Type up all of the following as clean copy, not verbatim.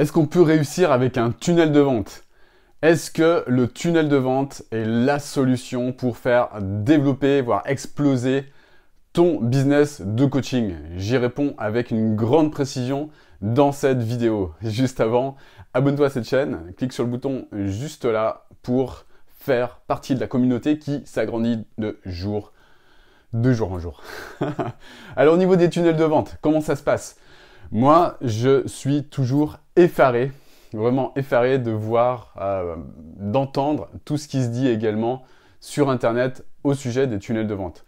Est-ce qu'on peut réussir avec un tunnel de vente? Est-ce que le tunnel de vente est la solution pour faire développer, voire exploser ton business de coaching? J'y réponds avec une grande précision dans cette vidéo. Juste avant, abonne-toi à cette chaîne, clique sur le bouton juste là pour faire partie de la communauté qui s'agrandit de jour en jour. Alors au niveau des tunnels de vente, comment ça se passe? Moi, je suis toujours effaré, vraiment effaré de voir, d'entendre tout ce qui se dit également sur Internet au sujet des tunnels de vente.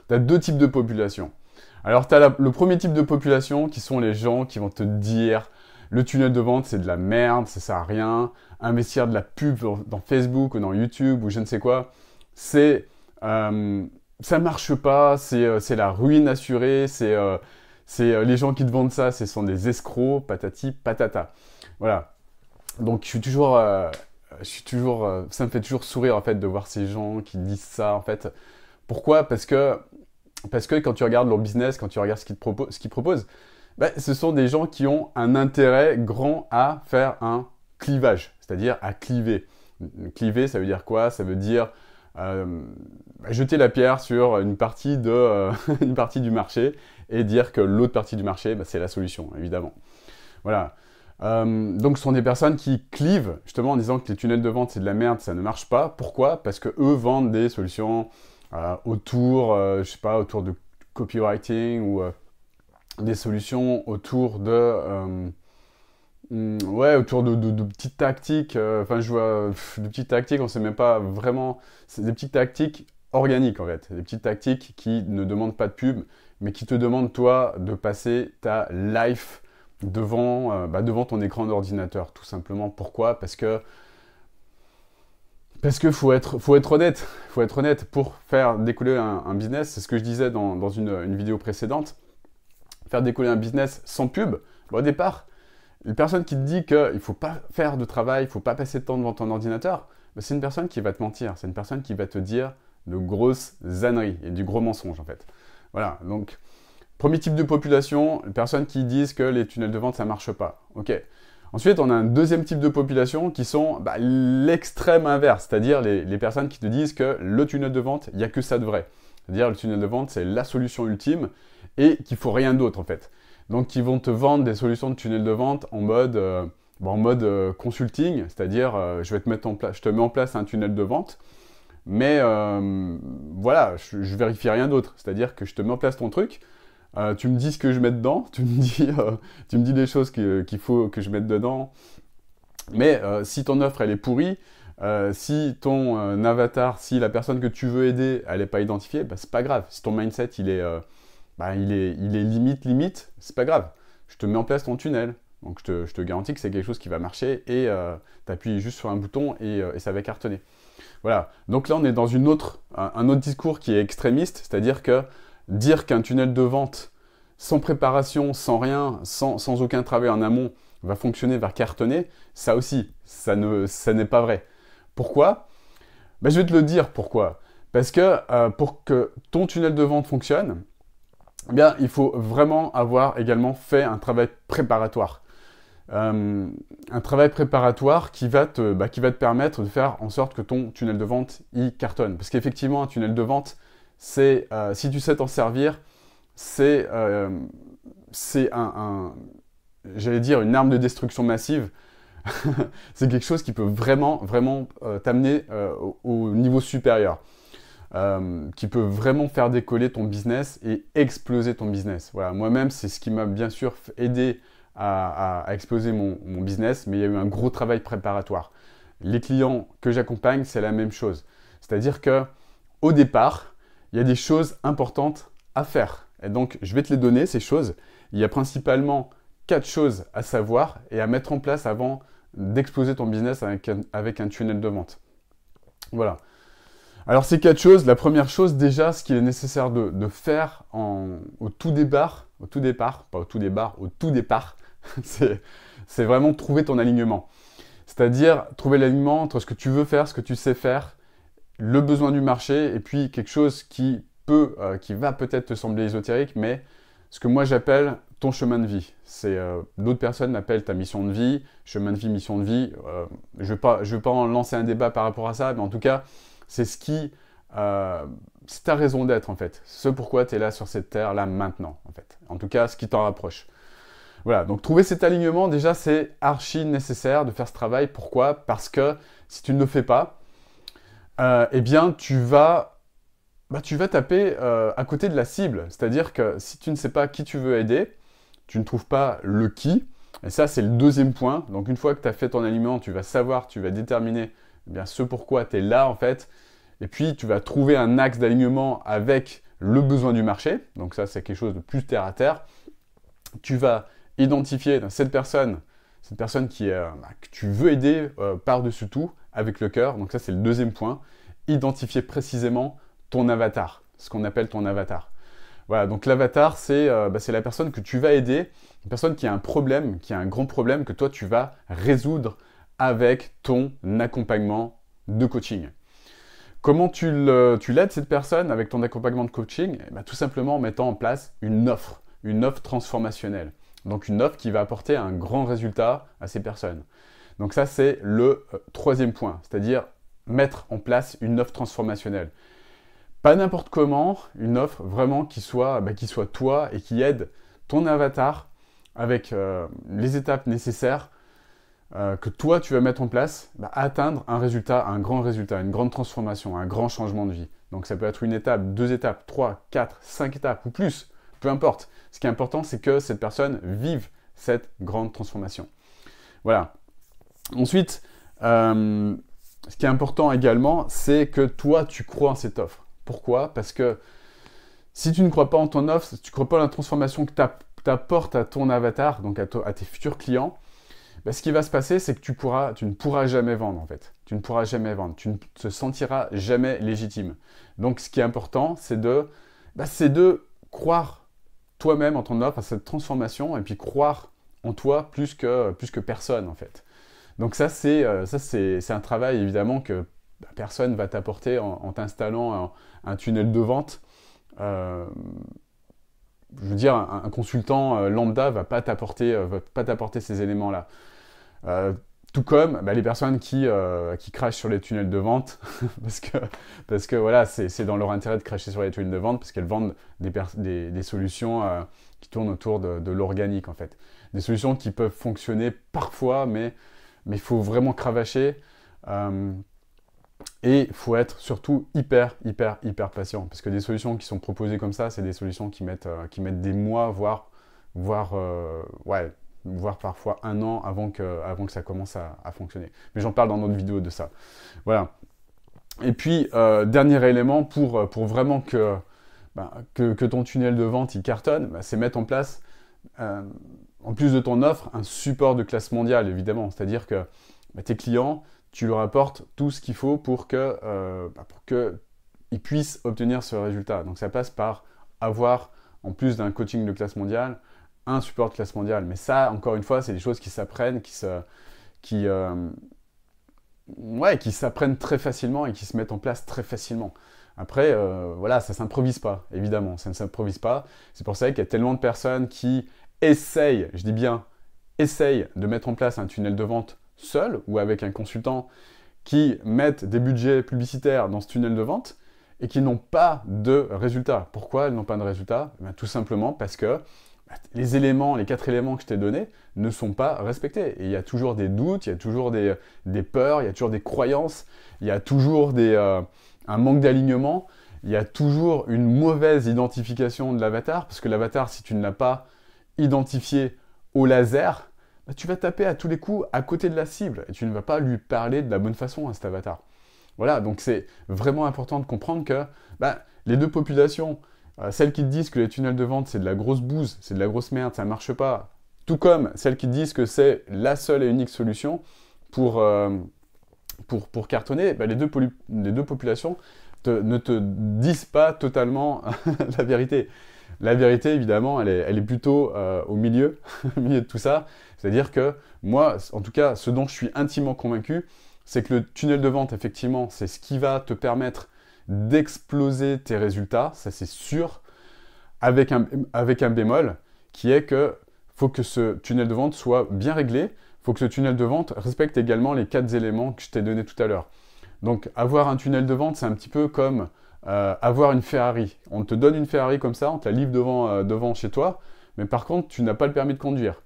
Tu as deux types de population. Alors, tu as le premier type de population qui sont les gens qui vont te dire le tunnel de vente, c'est de la merde, ça sert à rien. Investir de la pub dans Facebook ou dans YouTube ou je ne sais quoi, ça marche pas, c'est la ruine assurée, les gens qui te vendent ça, ce sont des escrocs, patati patata. Voilà. Donc ça me fait toujours sourire en fait de voir ces gens qui disent ça en fait. Pourquoi? Parce que quand tu regardes leur business, quand tu regardes ce qu'ils proposent, ce sont des gens qui ont un intérêt grand à faire un clivage, c'est-à-dire à cliver. Cliver, ça veut dire quoi? Ça veut dire jeter la pierre sur une partie du marché et dire que l'autre partie du marché, c'est la solution, évidemment. Voilà. Donc ce sont des personnes qui clivent, justement en disant que les tunnels de vente, c'est de la merde, ça ne marche pas. Pourquoi? Parce que eux vendent des solutions autour de copywriting ou des solutions autour de petites tactiques, de petites tactiques, on ne sait même pas vraiment, c'est des petites tactiques organiques en fait, des petites tactiques qui ne demandent pas de pub, mais qui te demandent toi de passer ta life devant ton écran d'ordinateur, tout simplement. Pourquoi? Parce que faut être honnête, pour faire décoller un business, c'est ce que je disais dans une vidéo précédente, faire décoller un business sans pub, au départ, une personne qui te dit qu'il ne faut pas faire de travail, il ne faut pas passer de temps devant ton ordinateur, c'est une personne qui va te mentir, c'est une personne qui va te dire de grosses âneries et du gros mensonge en fait. Voilà, donc premier type de population, les personnes qui disent que les tunnels de vente ça ne marche pas. Ok. Ensuite, on a un deuxième type de population qui sont l'extrême inverse, c'est-à-dire les personnes qui te disent que le tunnel de vente, il n'y a que ça de vrai. C'est-à-dire le tunnel de vente, c'est la solution ultime et qu'il ne faut rien d'autre en fait. Donc, ils vont te vendre des solutions de tunnel de vente en mode, consulting, c'est-à-dire je te mets en place un tunnel de vente, mais voilà, je vérifie rien d'autre. C'est-à-dire que je te mets en place ton truc, tu me dis ce que je mets dedans, tu me dis des choses qu'il faut que je mette dedans, mais si ton offre elle est pourrie, si ton avatar, si la personne que tu veux aider, elle n'est pas identifiée, c'est pas grave. Si ton mindset il est limite, c'est pas grave. Je te mets en place ton tunnel. Donc je te garantis que c'est quelque chose qui va marcher et tu appuies juste sur un bouton et ça va cartonner. Voilà. Donc là, on est dans un autre discours qui est extrémiste, c'est-à-dire que dire qu'un tunnel de vente sans préparation, sans rien, sans aucun travail en amont, va fonctionner, va cartonner, ça aussi, ça n'est pas vrai. Pourquoi? Je vais te le dire pourquoi. Parce que pour que ton tunnel de vente fonctionne, il faut vraiment avoir également fait un travail préparatoire. Un travail préparatoire qui va te permettre de faire en sorte que ton tunnel de vente y cartonne. Parce qu'effectivement, un tunnel de vente, si tu sais t'en servir, c'est j'allais dire une arme de destruction massive. C'est quelque chose qui peut vraiment t'amener au niveau supérieur. Qui peut vraiment faire décoller ton business et exploser ton business. Voilà, moi-même, c'est ce qui m'a bien sûr aidé à exploser mon business, mais il y a eu un gros travail préparatoire. Les clients que j'accompagne, c'est la même chose. C'est-à-dire que au départ, il y a des choses importantes à faire. Et donc, je vais te les donner, ces choses. Il y a principalement 4 choses à savoir et à mettre en place avant d'exploser ton business avec un tunnel de vente. Voilà. Alors ces 4 choses, la première chose déjà, ce qu'il est nécessaire de faire au tout départ, c'est vraiment trouver ton alignement. C'est-à-dire trouver l'alignement entre ce que tu veux faire, ce que tu sais faire, le besoin du marché et puis quelque chose qui va peut-être te sembler ésotérique, mais ce que moi j'appelle ton chemin de vie. D'autres personnes l'appellent ta mission de vie, chemin de vie, mission de vie. Je ne veux pas en lancer un débat par rapport à ça, mais en tout cas, c'est c'est ta raison d'être en fait. Ce pourquoi tu es là sur cette terre-là maintenant, en fait. En tout cas, ce qui t'en rapproche. Voilà, donc trouver cet alignement, déjà, c'est archi nécessaire de faire ce travail. Pourquoi? Parce que si tu ne le fais pas, eh bien, tu vas taper à côté de la cible. C'est-à-dire que si tu ne sais pas qui tu veux aider, tu ne trouves pas le qui. Et ça, c'est le deuxième point. Donc, une fois que tu as fait ton alignement, tu vas savoir, tu vas déterminer eh bien, ce pourquoi tu es là, en fait. Et puis, tu vas trouver un axe d'alignement avec le besoin du marché. Donc, ça, c'est quelque chose de plus terre à terre. Tu vas identifier cette personne que tu veux aider par-dessus tout avec le cœur. Donc, ça, c'est le deuxième point. Identifier précisément ton avatar, ce qu'on appelle ton avatar. Voilà, donc l'avatar, c'est la personne que tu vas aider, une personne qui a un problème, qui a un grand problème que toi, tu vas résoudre avec ton accompagnement de coaching. Comment tu l'aides, cette personne, avec ton accompagnement de coaching? Tout simplement en mettant en place une offre transformationnelle. Donc une offre qui va apporter un grand résultat à ces personnes. Donc ça, c'est le troisième point, c'est-à-dire mettre en place une offre transformationnelle. Pas n'importe comment, une offre vraiment qui soit toi et qui aide ton avatar avec les étapes nécessaires que toi tu vas mettre en place à atteindre un résultat, un grand résultat, une grande transformation, un grand changement de vie. Donc ça peut être une étape, 2 étapes, 3, 4, 5 étapes ou plus, peu importe. Ce qui est important, c'est que cette personne vive cette grande transformation. Voilà. Ensuite, ce qui est important également, c'est que toi tu crois en cette offre. Pourquoi? Parce que si tu ne crois pas en ton offre, si tu ne crois pas en la transformation que tu apportes à ton avatar, donc à tes futurs clients, ce qui va se passer, c'est que tu ne pourras jamais vendre en fait. Tu ne pourras jamais vendre. Tu ne te sentiras jamais légitime. Donc ce qui est important, c'est de croire toi-même en ton offre, à cette transformation, et puis croire en toi plus que personne en fait. Donc ça, c'est un travail évidemment que personne va t'apporter en t'installant un tunnel de vente. Je veux dire, un consultant lambda va pas t'apporter ces éléments-là. Tout comme les personnes qui crachent sur les tunnels de vente, parce que voilà, c'est dans leur intérêt de cracher sur les tunnels de vente, parce qu'elles vendent des solutions qui tournent autour de l'organique en fait. Des solutions qui peuvent fonctionner parfois, mais il faut vraiment cravacher. Et il faut être surtout hyper patient. Parce que des solutions qui sont proposées comme ça, c'est des solutions qui mettent des mois, voire parfois un an avant que ça commence à fonctionner. Mais j'en parle dans d'autres vidéos de ça. Voilà. Et puis, dernier élément pour vraiment que ton tunnel de vente il cartonne, c'est mettre en place, en plus de ton offre, un support de classe mondiale, évidemment. C'est-à-dire que tes clients, tu leur apportes tout ce qu'il faut pour qu'ils puissent obtenir ce résultat. Donc ça passe par avoir, en plus d'un coaching de classe mondiale, un support de classe mondiale. Mais ça, encore une fois, c'est des choses qui s'apprennent, qui s'apprennent très facilement et qui se mettent en place très facilement. Après, voilà, ça ne s'improvise pas, évidemment. Ça ne s'improvise pas. C'est pour ça qu'il y a tellement de personnes qui essayent, je dis bien, essayent de mettre en place un tunnel de vente seul ou avec un consultant qui mettent des budgets publicitaires dans ce tunnel de vente et qui n'ont pas de résultats. Pourquoi elles n'ont pas de résultats? Tout simplement parce que les 4 éléments que je t'ai donnés ne sont pas respectés. Et il y a toujours des doutes, il y a toujours des peurs, il y a toujours des croyances, il y a toujours un manque d'alignement, il y a toujours une mauvaise identification de l'avatar, parce que l'avatar, si tu ne l'as pas identifié au laser, tu vas taper à tous les coups à côté de la cible et tu ne vas pas lui parler de la bonne façon à cet avatar. Voilà, donc c'est vraiment important de comprendre que les deux populations, celles qui te disent que les tunnels de vente c'est de la grosse bouse, c'est de la grosse merde, ça ne marche pas, tout comme celles qui te disent que c'est la seule et unique solution pour cartonner, les deux populations ne te disent pas totalement la vérité. La vérité, évidemment, elle est plutôt au milieu de tout ça. C'est-à-dire que moi, en tout cas, ce dont je suis intimement convaincu, c'est que le tunnel de vente, effectivement, c'est ce qui va te permettre d'exploser tes résultats, ça c'est sûr, avec un bémol, qui est que faut que ce tunnel de vente soit bien réglé, faut que ce tunnel de vente respecte également les 4 éléments que je t'ai donnés tout à l'heure. Donc, avoir un tunnel de vente, c'est un petit peu comme avoir une Ferrari. On te donne une Ferrari comme ça, on te la livre devant chez toi, mais par contre, tu n'as pas le permis de conduire.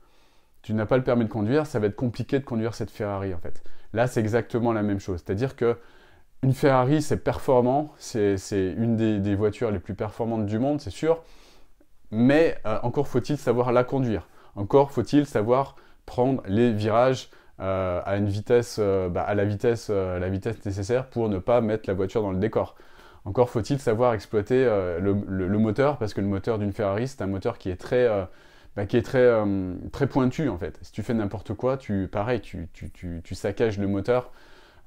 Tu n'as pas le permis de conduire, ça va être compliqué de conduire cette Ferrari, en fait. Là, c'est exactement la même chose. C'est-à-dire que une Ferrari, c'est performant, c'est une des voitures les plus performantes du monde, c'est sûr, mais encore faut-il savoir la conduire. Encore faut-il savoir prendre les virages à une vitesse, à la vitesse nécessaire pour ne pas mettre la voiture dans le décor. Encore faut-il savoir exploiter le moteur, parce que le moteur d'une Ferrari, c'est un moteur qui est très pointu en fait. Si tu fais n'importe quoi, tu saccages le moteur.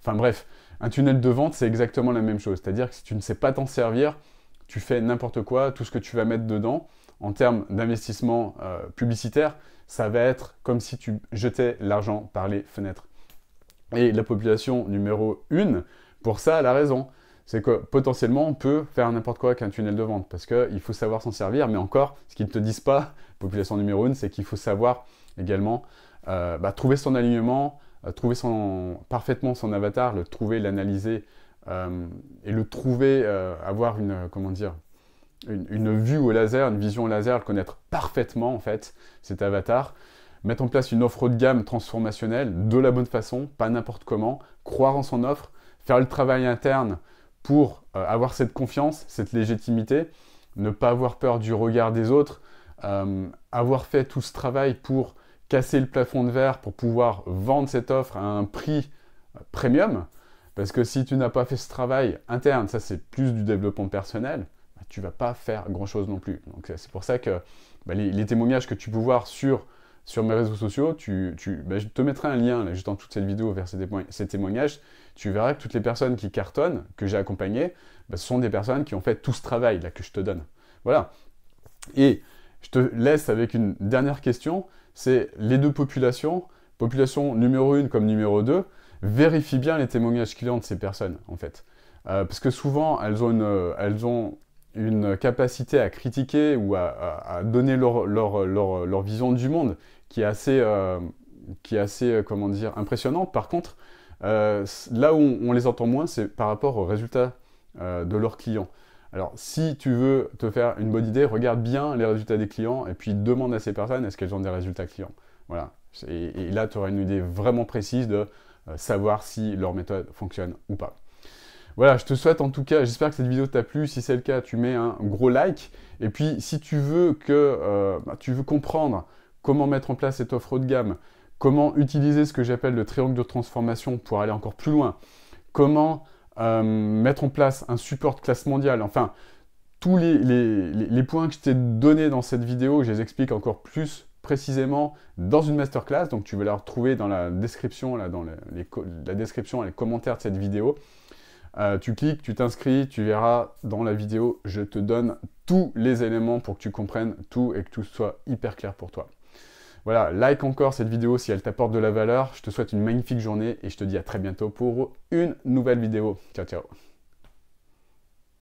Enfin bref, un tunnel de vente, c'est exactement la même chose. C'est-à-dire que si tu ne sais pas t'en servir, tu fais n'importe quoi, tout ce que tu vas mettre dedans, en termes d'investissement publicitaire, ça va être comme si tu jetais l'argent par les fenêtres. Et la population numéro 1, pour ça, elle a raison. C'est que potentiellement, on peut faire n'importe quoi avec un tunnel de vente, parce qu'il faut savoir s'en servir, mais encore, ce qu'ils ne te disent pas, population numéro 1, c'est qu'il faut savoir également trouver son alignement, trouver parfaitement son avatar, le trouver, l'analyser, et le trouver, avoir une vue au laser, une vision au laser, le connaître parfaitement, en fait, cet avatar, mettre en place une offre haut de gamme transformationnelle, de la bonne façon, pas n'importe comment, croire en son offre, faire le travail interne pour avoir cette confiance, cette légitimité, ne pas avoir peur du regard des autres, avoir fait tout ce travail pour casser le plafond de verre, pour pouvoir vendre cette offre à un prix premium, parce que si tu n'as pas fait ce travail interne, ça c'est plus du développement personnel, tu ne vas pas faire grand-chose non plus. Donc c'est pour ça que les témoignages que tu peux voir sur mes réseaux sociaux, je te mettrai un lien là, juste en toute cette vidéo vers ces témoignages. Tu verras que toutes les personnes qui cartonnent, que j'ai accompagnées, ce sont des personnes qui ont fait tout ce travail là que je te donne. Voilà. Et je te laisse avec une dernière question, c'est les deux populations, population numéro 1 comme numéro 2, vérifie bien les témoignages clients de ces personnes, en fait. Parce que souvent, elles ont une capacité à critiquer ou à donner leur vision du monde qui est assez impressionnante. Par contre, là où on les entend moins, c'est par rapport aux résultats de leurs clients. Alors, si tu veux te faire une bonne idée, regarde bien les résultats des clients et puis demande à ces personnes est-ce qu'elles ont des résultats clients. Voilà. Et là, tu auras une idée vraiment précise de savoir si leur méthode fonctionne ou pas. Voilà, je te souhaite en tout cas, j'espère que cette vidéo t'a plu. Si c'est le cas, tu mets un gros like. Et puis, si tu veux comprendre comment mettre en place cette offre haut de gamme, comment utiliser ce que j'appelle le triangle de transformation pour aller encore plus loin, comment mettre en place un support de classe mondiale, enfin, tous les points que je t'ai donnés dans cette vidéo, je les explique encore plus précisément dans une masterclass, donc tu vas la retrouver dans la description, là, dans la description et les commentaires de cette vidéo. Tu cliques, tu t'inscris, tu verras dans la vidéo, je te donne tous les éléments pour que tu comprennes tout et que tout soit hyper clair pour toi. Voilà, like encore cette vidéo si elle t'apporte de la valeur. Je te souhaite une magnifique journée et je te dis à très bientôt pour une nouvelle vidéo. Ciao, ciao.